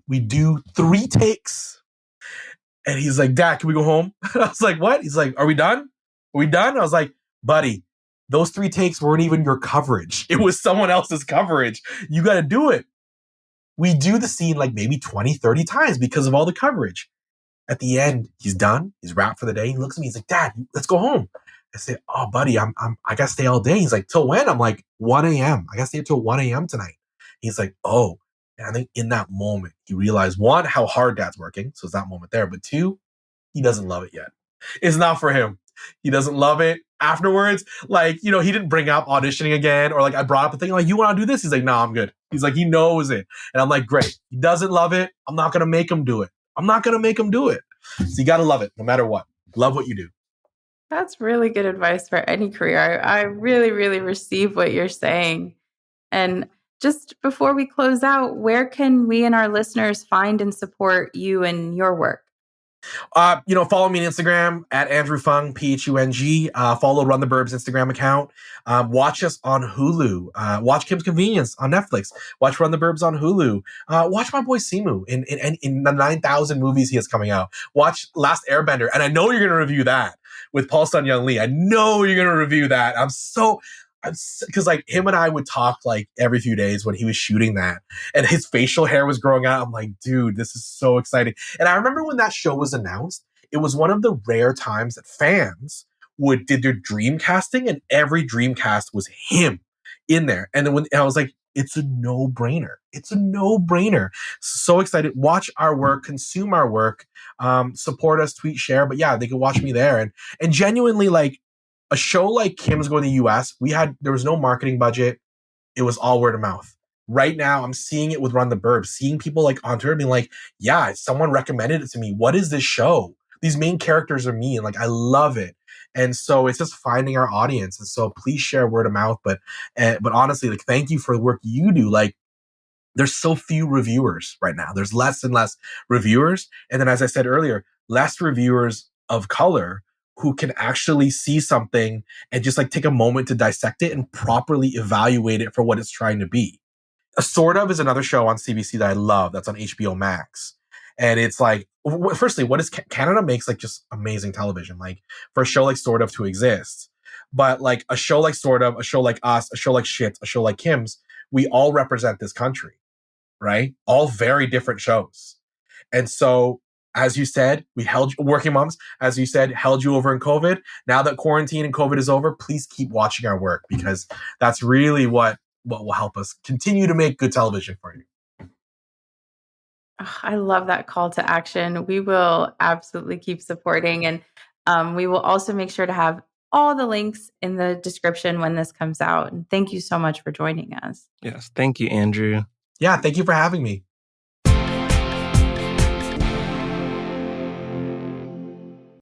We do 3 takes. And he's like, Dad, can we go home? I was like, what? He's like, are we done? Are we done? I was like, buddy, those 3 takes weren't even your coverage. It was someone else's coverage. You got to do it. We do the scene like maybe 20, 30 times because of all the coverage. At the end, he's done. He's wrapped for the day. He looks at me. He's like, Dad, let's go home. I say, oh, buddy, I got to stay all day. He's like, till when? I'm like, 1 a.m. I got to stay till 1 a.m. tonight. He's like, oh. And I think in that moment, he realized, 1, how hard Dad's working. So it's that moment there. But 2, he doesn't love it yet. It's not for him. He doesn't love it. Afterwards, like, you know, he didn't bring up auditioning again, or like I brought up the thing, like, you want to do this? He's like, no, I'm good. He's like, he knows it. And I'm like, great. He doesn't love it. I'm not going to make him do it. I'm not going to make him do it. So you got to love it no matter what. Love what you do. That's really good advice for any career. I really, really receive what you're saying. And just before we close out, where can we and our listeners find and support you and your work? Follow me on Instagram at Andrew Phung, Phung. Follow Run the Burbs Instagram account. Watch us on Hulu. Watch Kim's Convenience on Netflix. Watch Run the Burbs on Hulu. Watch my boy Simu in the 9,000 movies he has coming out. Watch Last Airbender. And I know you're going to review that with Paul Sun Young Lee. I know you're going to review that. Because like him and I would talk like every few days when he was shooting that, and his facial hair was growing out. I'm like, dude, this is so exciting. And I remember when that show was announced, it was one of the rare times that fans did their dream casting, and every dream cast was him in there. And then I was like, it's a no-brainer. It's a no-brainer. So excited. Watch our work, consume our work, support us, tweet, share. But yeah, they can watch me there. And genuinely, like, a show like Kim's Going to the US, there was no marketing budget. It was all word of mouth. Right now, I'm seeing it with Run the Burbs, seeing people like on Twitter being like, yeah, someone recommended it to me. What is this show? These main characters are me. And like, I love it. And so it's just finding our audience. And so please share word of mouth. But honestly, like, thank you for the work you do. Like, there's so few reviewers right now. There's less and less reviewers. And then, as I said earlier, less reviewers of color who can actually see something and just like take a moment to dissect it and properly evaluate it for what it's trying to be. Sort of is another show on CBC that I love that's on HBO Max. And it's like, firstly, what is Canada makes like just amazing television, like for a show like Sort of to exist. But like a show like Sort of, a show like Us, a show like Shit, a show like Kim's, we all represent this country, right? All very different shows. And so, as you said, we held working moms, as you said, held you over in COVID. Now that quarantine and COVID is over, please keep watching our work, because that's really what will help us continue to make good television for you. Oh, I love that call to action. We will absolutely keep supporting. And we will also make sure to have all the links in the description when this comes out. And thank you so much for joining us. Yes. Thank you, Andrew. Yeah. Thank you for having me.